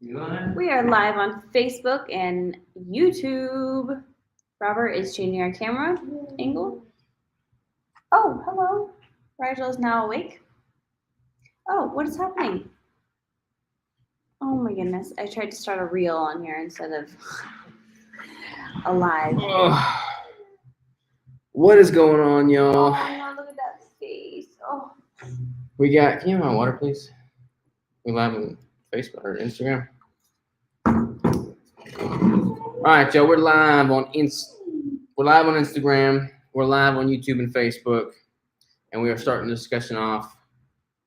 We are live on Facebook and YouTube. Robert is changing our camera angle. Oh, hello. Rigel is now awake. Oh, what is happening? Oh my goodness. I tried to start a reel on here instead of a live. What is going on, y'all? Oh no, look at that face. Oh. We got, can you have my water, please? We live on Facebook or Instagram. All right, y'all. We're live on Instagram. We're live on YouTube and Facebook, and we are starting the discussion off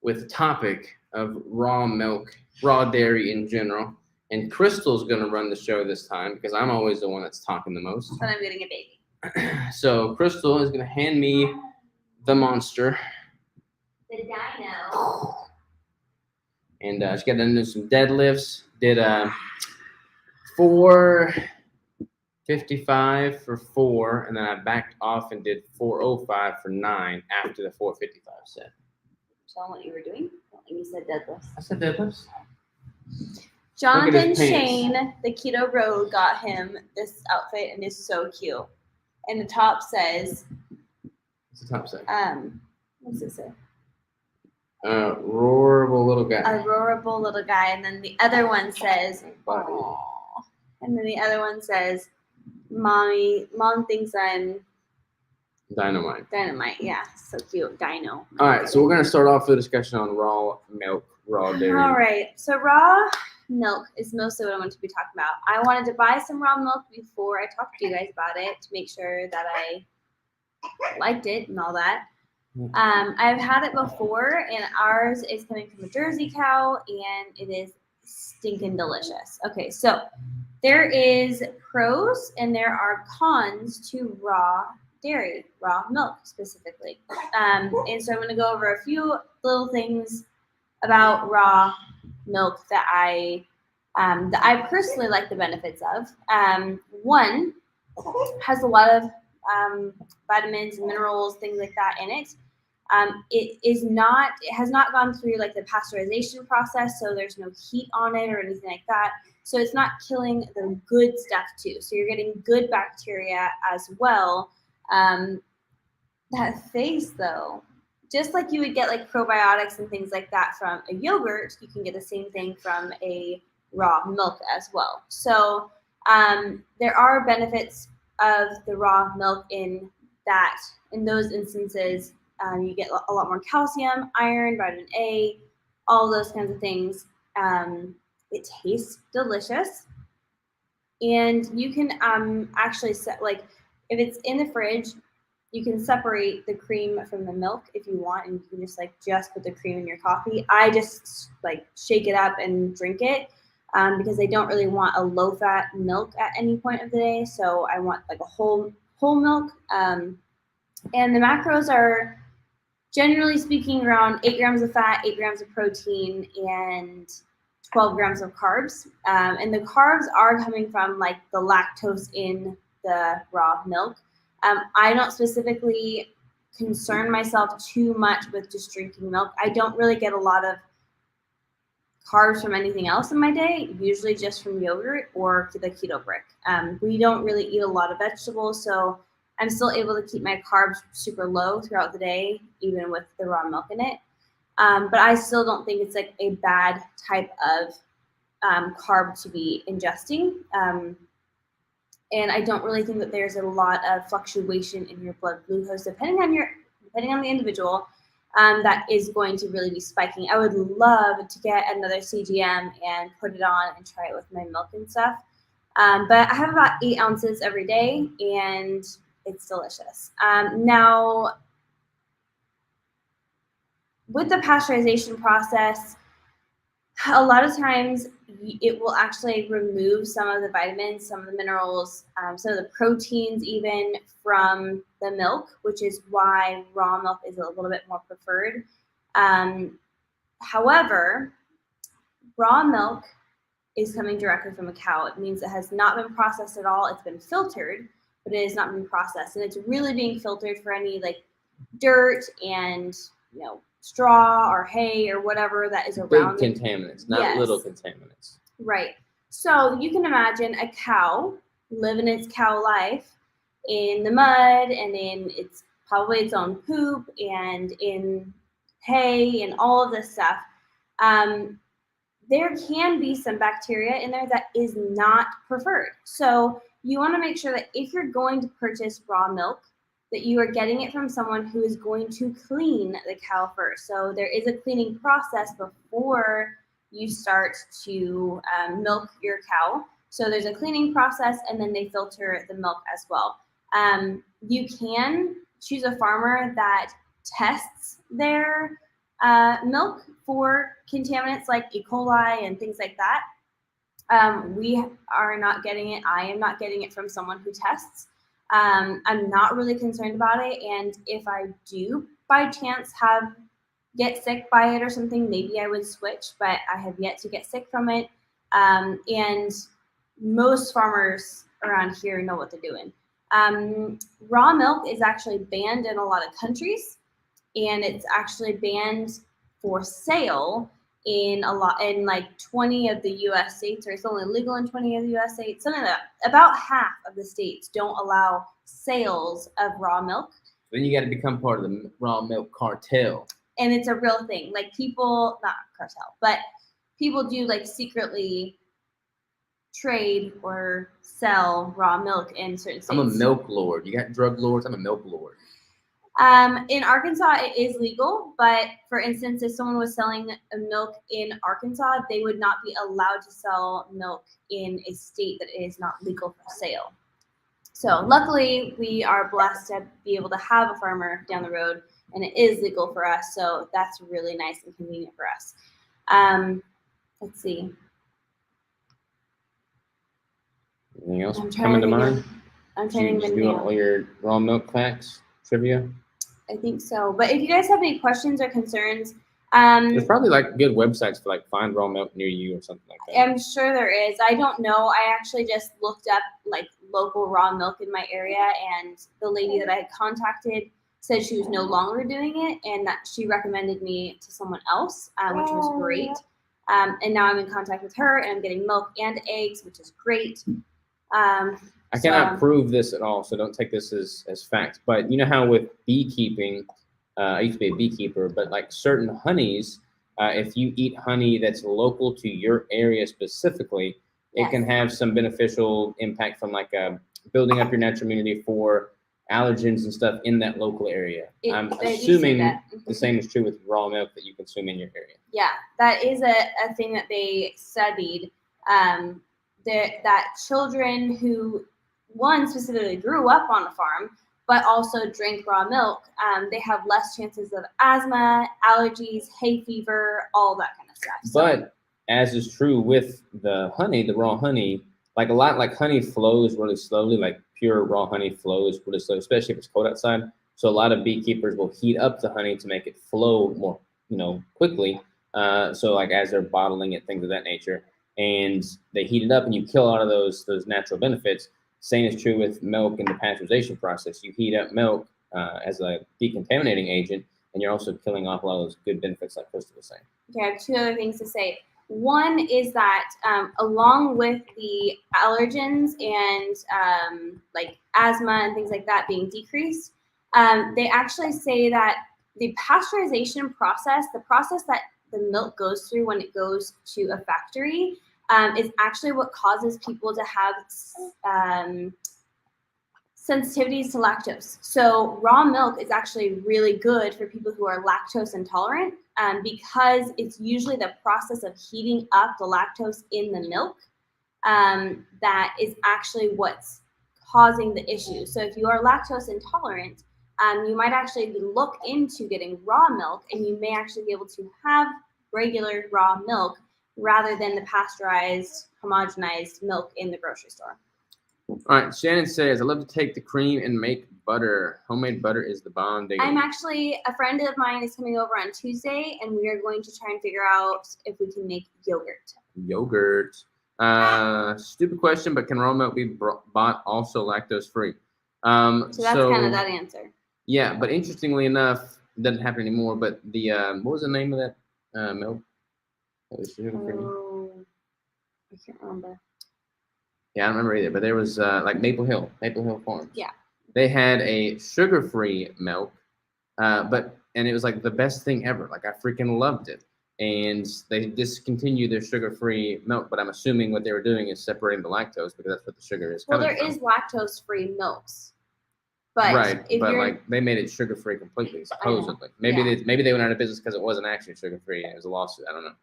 with the topic of raw milk, raw dairy in general. And Crystal's going to run the show this time because I'm always the one that's talking the most. But I'm getting a baby. So Crystal is going to hand me the monster. The dino. And she got done doing some deadlifts. Did 455 for 4, and then I backed off and did 405 for 9 after the 455 set. Tell them what you were doing. You said deadlifts. I said deadlifts. Jonathan Shane, the Keto Bro, got him this outfit and it's so cute. And the top says, What's the top say? What does it say? Roarable little guy. A roarable little guy. And then the other one says, Aww. And then the other one says, Mom thinks I'm Dynamite. Dynamite. Yeah, so cute. Dino. All right, so we're going to start off the discussion on raw milk, raw dairy. All right, so raw milk is mostly what I want to be talking about. I wanted to buy some raw milk before I talked to you guys about it to make sure that I liked it and all that. I've had it before, and ours is coming from a Jersey cow, and it is stinking delicious. Okay, so there is pros and there are cons to raw dairy, raw milk specifically. And so I'm going to go over a few little things about raw milk that I personally like the benefits of. One, has a lot of vitamins, minerals, things like that in it. It has not gone through like the pasteurization process, so there's no heat on it or anything like that. So it's not killing the good stuff too. So you're getting good bacteria as well. That face though, just like you would get like probiotics and things like that from a yogurt, you can get the same thing from a raw milk as well. So there are benefits of the raw milk in those instances. You get a lot more calcium, iron, vitamin A, all those kinds of things. It tastes delicious, and you can actually set, like, if it's in the fridge, you can separate the cream from the milk if you want, and you can just put the cream in your coffee. I just like shake it up and drink it because I don't really want a low-fat milk at any point of the day. So I want like a whole milk, and the macros are, generally speaking, around 8 grams of fat, 8 grams of protein, and 12 grams of carbs. And the carbs are coming from like the lactose in the raw milk. I don't specifically concern myself too much with just drinking milk. I don't really get a lot of carbs from anything else in my day, usually just from yogurt or the keto brick. We don't really eat a lot of vegetables, so I'm still able to keep my carbs super low throughout the day, even with the raw milk in it. But I still don't think it's like a bad type of carb to be ingesting. And I don't really think that there's a lot of fluctuation in your blood glucose, depending on the individual, that is going to really be spiking. I would love to get another CGM and put it on and try it with my milk and stuff. But I have about 8 ounces every day, and it's delicious. Now, with the pasteurization process, a lot of times it will actually remove some of the vitamins, some of the minerals, some of the proteins even from the milk, which is why raw milk is a little bit more preferred. However, raw milk is coming directly from a cow. It means it has not been processed at all. It's been filtered, but it has not been processed. And it's really being filtered for any like dirt and, straw or hay or whatever that is around. Big contaminants, not little contaminants. Right. So you can imagine a cow living its cow life in the mud and in its probably its own poop and in hay and all of this stuff. Um, there can be some bacteria in there that is not preferred. So you want to make sure that if you're going to purchase raw milk, that you are getting it from someone who is going to clean the cow first. So there is a cleaning process before you start to milk your cow. So there's a cleaning process, and then they filter the milk as well. You can choose a farmer that tests their milk for contaminants like E. coli and things like that. We are not getting it. I am not getting it from someone who tests. I'm not really concerned about it, and if I do by chance get sick by it or something, maybe I would switch. But I have yet to get sick from it, and most farmers around here know what they're doing. Raw milk is actually banned in a lot of countries, and it's actually banned for sale in like 20 of the U.S. states, or it's only legal in 20 of the U.S. states. Something like that. About half of the states don't allow sales of raw milk. Then you got to become part of the raw milk cartel. And it's a real thing. Like people, not cartel, but people do like secretly trade or sell raw milk in certain states. I'm a milk lord. You got drug lords. I'm a milk lord. In Arkansas, it is legal, but for instance, if someone was selling milk in Arkansas, they would not be allowed to sell milk in a state that is not legal for sale. So luckily, we are blessed to be able to have a farmer down the road, and it is legal for us. So that's really nice and convenient for us. Let's see. Anything else coming to mind? I'm trying to do all your raw milk facts, trivia. I think so. But if you guys have any questions or concerns, there's probably like good websites for like find raw milk near you or something like that. I'm sure there is. I don't know. I actually just looked up like local raw milk in my area, and the lady that I had contacted said she was no longer doing it, and that she recommended me to someone else, which was great. And now I'm in contact with her, and I'm getting milk and eggs, which is great. I cannot prove this at all, so don't take this as facts. But you know how with beekeeping, I used to be a beekeeper, but like certain honeys, if you eat honey that's local to your area specifically, it can have some beneficial impact from like building up your natural immunity for allergens and stuff in that local area. I'm assuming the same is true with raw milk that you consume in your area. Yeah, that is a thing that they studied. That children who, one, specifically grew up on a farm, but also drink raw milk, they have less chances of asthma, allergies, hay fever, all that kind of stuff. So. But as is true with the honey, the raw honey, like honey flows really slowly, like pure raw honey flows really slowly, especially if it's cold outside. So a lot of beekeepers will heat up the honey to make it flow more, quickly. So like as they're bottling it, things of that nature. And they heat it up and you kill a lot of those natural benefits. Same is true with milk in the pasteurization process. You heat up milk as a decontaminating agent, and you're also killing off a lot of those good benefits like Crystal was saying. Okay, I have two other things to say. One is that along with the allergens and like asthma and things like that being decreased, they actually say that the pasteurization process, the process that the milk goes through when it goes to a factory, is actually what causes people to have sensitivities to lactose. So raw milk is actually really good for people who are lactose intolerant because it's usually the process of heating up the lactose in the milk that is actually what's causing the issue. So if you are lactose intolerant, you might actually look into getting raw milk, and you may actually be able to have regular raw milk rather than the pasteurized, homogenized milk in the grocery store. All right, Shannon says, I love to take the cream and make butter. Homemade butter is the bomb. I'm actually, a friend of mine is coming over on Tuesday, and we are going to try and figure out if we can make yogurt. Yogurt. Stupid question, but can raw milk be bought also lactose free? So that's kind of that answer. Yeah, but interestingly enough, it doesn't happen anymore. But the what was the name of that milk? I can't remember. Yeah, I don't remember either. But there was like Maple Hill Farms. Yeah. They had a sugar-free milk, and it was like the best thing ever. Like I freaking loved it. And they discontinued their sugar-free milk, but I'm assuming what they were doing is separating the lactose because that's what the sugar is Well, coming there from. is lactose-free milks, but right, if but you're like they made it sugar-free completely, I know. supposedly. Maybe Yeah. maybe they went out of business because it wasn't actually sugar-free and it was a lawsuit. I don't know.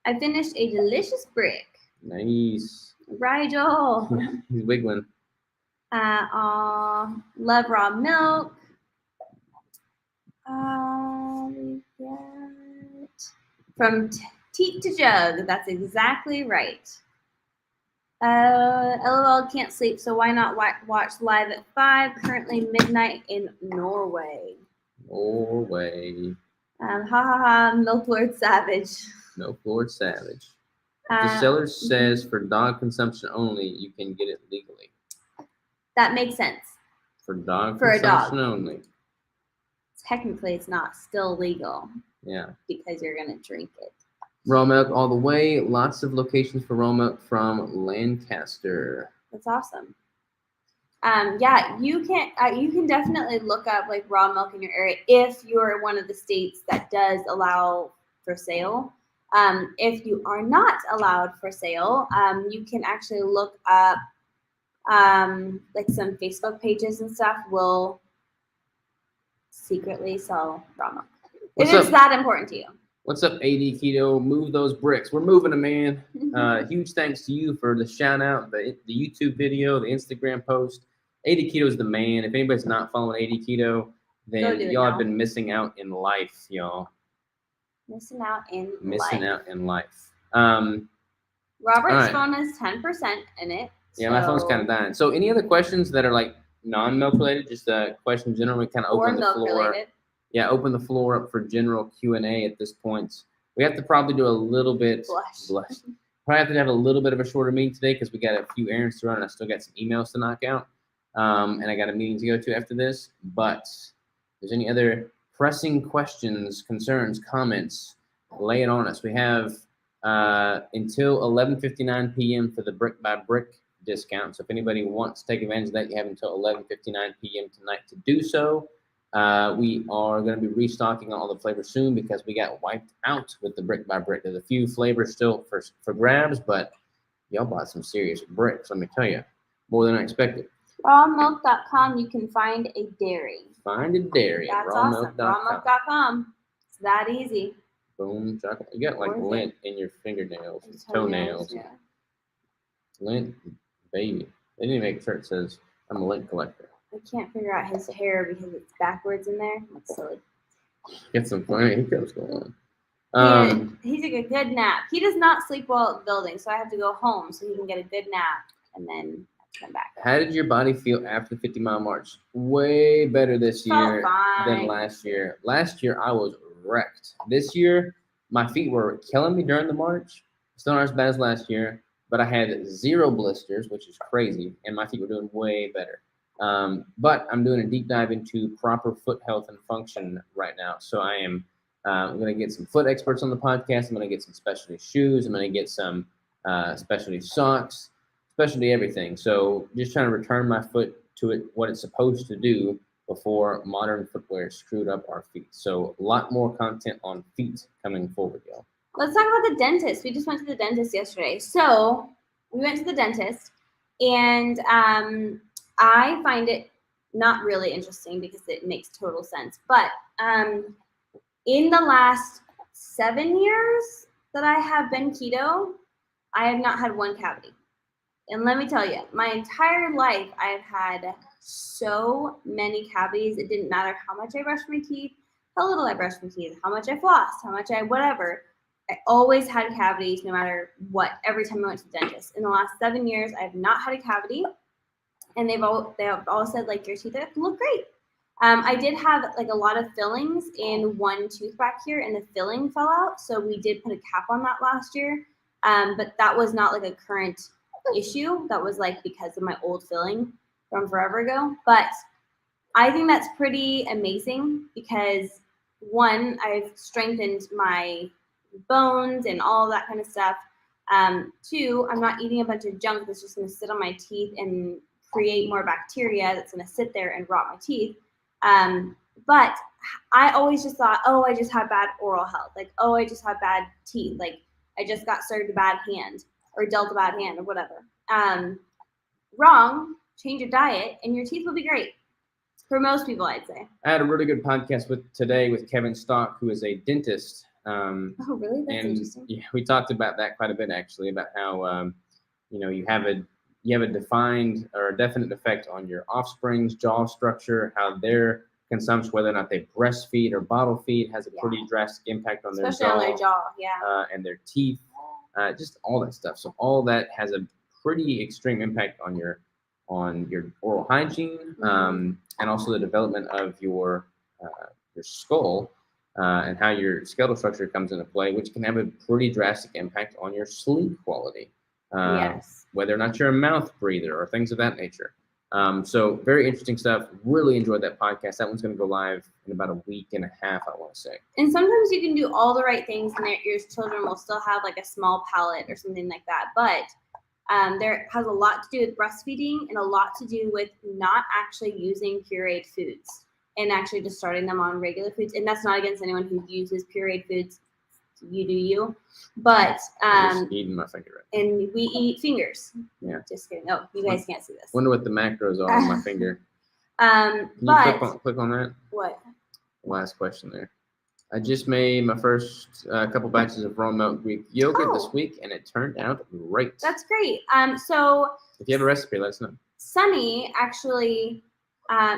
I finished a delicious brick. Nice. Rigel. He's wiggling. Love raw milk. We get from teat to jug. That's exactly right. LOL can't sleep, so why not watch live at 5? Currently midnight in Norway. Norway. Ha ha ha. Milk Lord Savage. Milk Lord Savage. The seller says for dog consumption only, you can get it legally. That makes sense. For dog For a dog. consumption only. Technically, it's not still legal. Yeah. Because you're going to drink it. Raw milk all the way. Lots of locations for raw milk from Lancaster. That's awesome. Yeah, you can definitely look up like raw milk in your area if you're one of the states that does allow for sale. If you are not allowed for sale, you can actually look up like some Facebook pages and stuff will secretly sell raw milk. If it's that important to you. What's up, AD Keto? Move those bricks. We're moving them, man. Huge thanks to you for the shout out, the YouTube video, the Instagram post. AD Keto is the man. If anybody's not following AD Keto, then y'all have been missing out in life, y'all. Missing out in life. Robert's phone has 10% in it. Yeah, my phone's kind of dying. So, any other questions that are like non-milk related? Just a question generally, kind of open the floor. Related. Yeah, open the floor up for general Q&A at this point. We have to probably do a little bit. Blush. Probably have to have a little bit of a shorter meeting today because we got a few errands to run and I still got some emails to knock out. And I got a meeting to go to after this. But if there's any other pressing questions, concerns, comments, lay it on us. We have until 11:59 p.m. for the brick by brick discount. So if anybody wants to take advantage of that, you have until 11:59 p.m. tonight to do so. We are going to be restocking all the flavors soon because we got wiped out with the brick by brick. There's a few flavors still for grabs, but y'all bought some serious bricks, let me tell you. More than I expected. Rawmilk.com, you can find a dairy. Find a dairy at rawmilk.com. Rawmilk.com. It's that easy. Boom, chocolate. You got like lint in your fingernails, toenails. Yeah. Lint, baby. They didn't make sure it says I'm a lint collector. I can't figure out his hair because it's backwards in there. That's silly. Get some funny hiccups going on. He took a good nap. He does not sleep well at the building, so I have to go home so he can get a good nap and then come back. How did your body feel after the 50-mile march? Way better this year than last year. Last year, I was wrecked. This year, my feet were killing me during the march. Still not as bad as last year, but I had 0 blisters, which is crazy, and my feet were doing way better. But I'm doing a deep dive into proper foot health and function right now. So I am I'm going to get some foot experts on the podcast. I'm going to get some specialty shoes. I'm going to get some specialty socks, specialty everything. So just trying to return my foot to what it's supposed to do before modern footwear screwed up our feet. So a lot more content on feet coming forward, y'all. Let's talk about the dentist. We just went to the dentist yesterday. So we went to the dentist and I find it not really interesting because it makes total sense. But in the last 7 years that I have been keto, I have not had one cavity. And let me tell you, my entire life, I've had so many cavities. It didn't matter how much I brushed my teeth, how little I brushed my teeth, how much I flossed, how much I whatever. I always had cavities no matter what, every time I went to the dentist. In the last 7 years, I have not had a cavity. And they have all said, like, your teeth look great. I did have, like, a lot of fillings in one tooth back here, and the filling fell out. So we did put a cap on that last year. But that was not, like, a current issue. That was, like, because of my old filling from forever ago. But I think that's pretty amazing because, one, I've strengthened my bones and all that kind of stuff. 2, I'm not eating a bunch of junk that's just going to sit on my teeth and create more bacteria that's going to sit there and rot my teeth. But I always just thought, oh, I just have bad oral health. Like, oh, I just have bad teeth. Like, I just got served a bad hand or dealt a bad hand or whatever. Wrong. Change your diet and your teeth will be great. For most people, I'd say. I had a really good podcast today with Kevin Stock, who is a dentist. Oh, really? That's interesting. Yeah, we talked about that quite a bit, actually, about how you have a defined or a definite effect on your offspring's jaw structure, how their consumption, whether or not they breastfeed or bottle feed, has a pretty drastic impact on especially on their jaw, and their teeth, just all that stuff. So all that has a pretty extreme impact on your oral hygiene, and also the development of your skull, and how your skeletal structure comes into play, which can have a pretty drastic impact on your sleep quality. Yes. Whether or not you're a mouth breather or things of that nature. So very interesting stuff. Really enjoyed that podcast. That one's going to go live in about a week and a half, I want to say. And sometimes you can do all the right things and your children will still have like a small palate or something like that. But there has a lot to do with breastfeeding and a lot to do with not actually using pureed foods and actually just starting them on regular foods. And that's not against anyone who uses pureed foods. You do you. But I'm just eating my finger right now. And we eat fingers. Yeah. Just kidding. Oh, you guys can't see this. Wonder what the macros are on my finger. Can you click on that? What? Last question there. I just made my first couple batches of raw milk Greek yogurt this week, and it turned out great. That's great. So if you have a recipe, let us know. Sunny actually,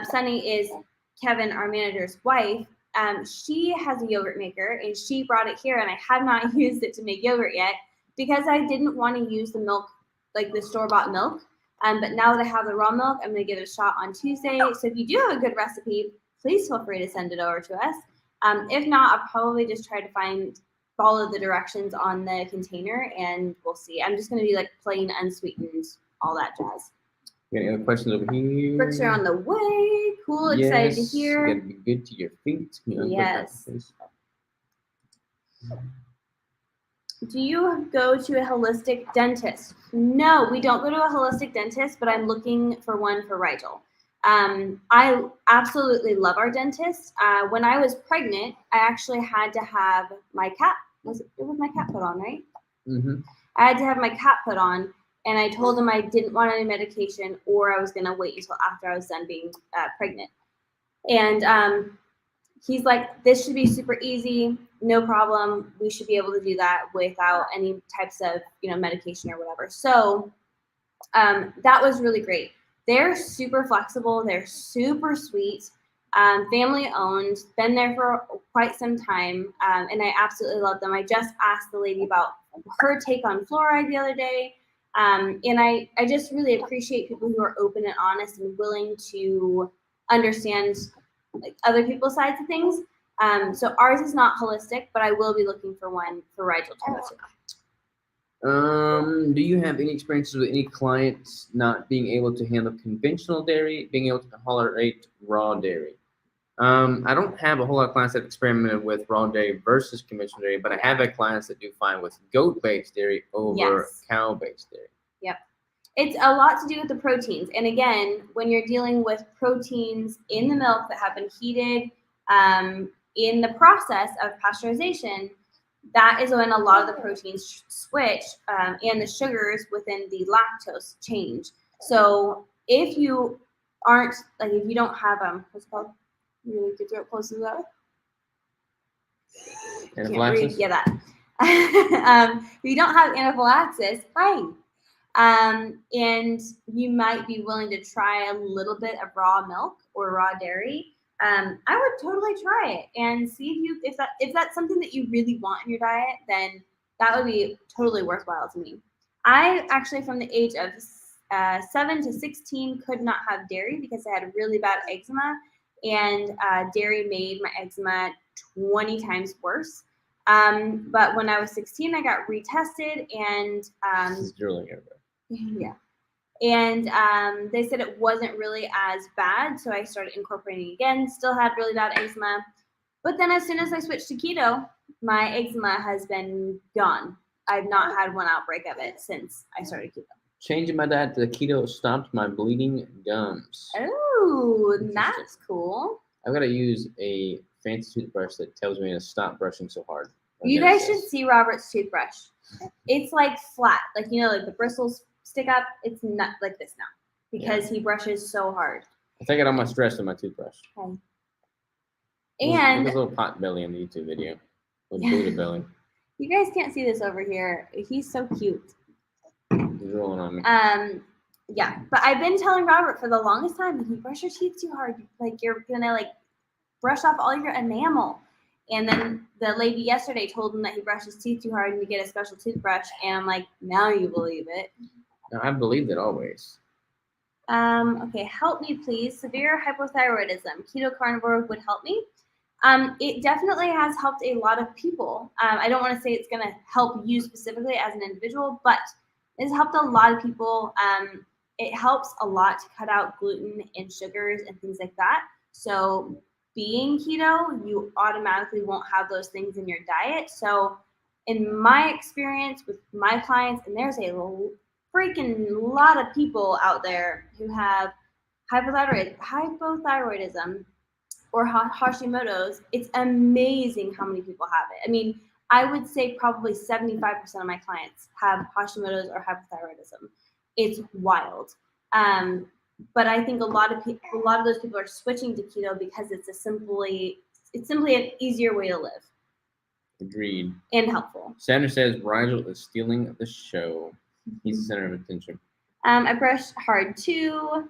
Sunny is Kevin, our manager's wife. She has a yogurt maker, and she brought it here, and I have not used it to make yogurt yet because I didn't want to use the milk, like the store-bought milk. But now that I have the raw milk, I'm going to give it a shot on Tuesday. So if you do have a good recipe, please feel free to send it over to us. If not, I'll probably just try to follow the directions on the container, and we'll see. I'm just going to be like plain unsweetened, all that jazz. You got any other questions over here? Bricks are on the way. Cool, excited to hear. You got to be good to your feet. Yes. Do you go to a holistic dentist? No, we don't go to a holistic dentist, but I'm looking for one for Rigel. I absolutely love our dentist. When I was pregnant, I actually had to have my cap. It was my cap put on, right? Mm-hmm. I had to have my cap put on, and I told him I didn't want any medication, or I was going to wait until after I was done being pregnant. And he's like, this should be super easy, no problem. We should be able to do that without any types of, medication or whatever. So that was really great. They're super flexible. They're super sweet. Family owned, been there for quite some time, and I absolutely love them. I just asked the lady about her take on fluoride the other day, and I just really appreciate people who are open and honest and willing to understand other people's sides of things. So ours is not holistic, but I will be looking for one for Rigel to go to. Do you have any experiences with any clients not being able to handle conventional dairy, being able to tolerate raw dairy? I don't have a whole lot of clients that experimented with raw dairy versus conventional dairy, but I have had clients that do fine with goat-based dairy over cow-based dairy. Yep. It's a lot to do with the proteins. And again, when you're dealing with proteins in the milk that have been heated in the process of pasteurization, that is when a lot of the proteins switch and the sugars within the lactose change. So if you aren't, if you don't have, what's it called? You get your close to that? Anaphylaxis? Yeah, that. If you don't have anaphylaxis, fine. And you might be willing to try a little bit of raw milk or raw dairy. I would totally try it and see if that's something that you really want in your diet, then that would be totally worthwhile to me. I actually, from the age of 7 to 16, could not have dairy because I had really bad eczema, and dairy made my eczema 20 times worse. But when I was 16, I got retested, and This is drilling everywhere. yeah. And they said it wasn't really as bad, so I started incorporating again. Still had really bad eczema. But then as soon as I switched to keto, my eczema has been gone. I've not had one outbreak of it since I started keto. Changing my diet to keto stopped my bleeding gums. Oh, Interesting. that's cool. I've got to use a fancy toothbrush that tells me to stop brushing so hard. You guys should see Robert's toothbrush. It's like flat, like like the bristles stick up. It's not like this now because he brushes so hard. I take out all my stress with my toothbrush. Okay. Look And at his little pot belly in the YouTube video. Little Buddha belly. you guys can't see this over here. He's so cute. He's rolling on me. Yeah, but I've been telling Robert for the longest time that you brush your teeth too hard. Like you're gonna like brush off all your enamel. And then the lady yesterday told him that he brushed his teeth too hard and to get a special toothbrush. And I'm like, now you believe it. No, I believed it always. Okay, help me please. Severe hypothyroidism. Keto carnivore would help me. It definitely has helped a lot of people. I don't want to say it's going to help you specifically as an individual, but it's helped a lot of people. It helps a lot to cut out gluten and sugars and things like that. So being keto, you automatically won't have those things in your diet. So in my experience with my clients, and there's a freaking lot of people out there who have hypothyroidism or Hashimoto's, it's amazing how many people have it. I mean, I would say probably 75% of my clients have Hashimoto's or hypothyroidism. It's wild. But I think a lot of those people are switching to keto because it's simply an easier way to live. Agreed. And helpful. Sandra says Rigel is stealing the show. He's the center of attention. I brushed hard too.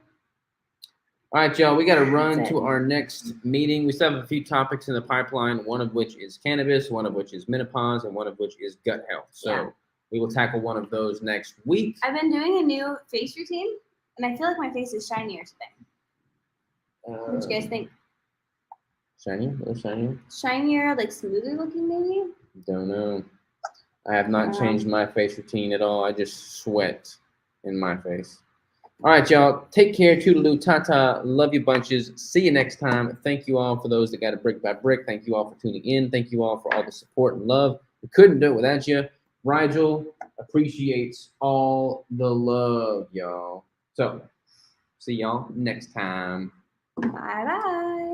All right, y'all, we got to run to our next meeting. We still have a few topics in the pipeline, one of which is cannabis, one of which is menopause, and one of which is gut health. So we will tackle one of those next week. I've been doing a new face routine, and I feel like my face is shinier today. What do you guys think? Shinier? A little shinier? Shinier, like smoother looking maybe? Don't know. I have not changed my face routine at all. I just sweat in my face. All right, y'all. Take care. Toodaloo. Ta-ta. Love you bunches. See you next time. Thank you all for those that got it brick by brick. Thank you all for tuning in. Thank you all for all the support and love. We couldn't do it without you. Rigel appreciates all the love, y'all. So, see y'all next time. Bye-bye.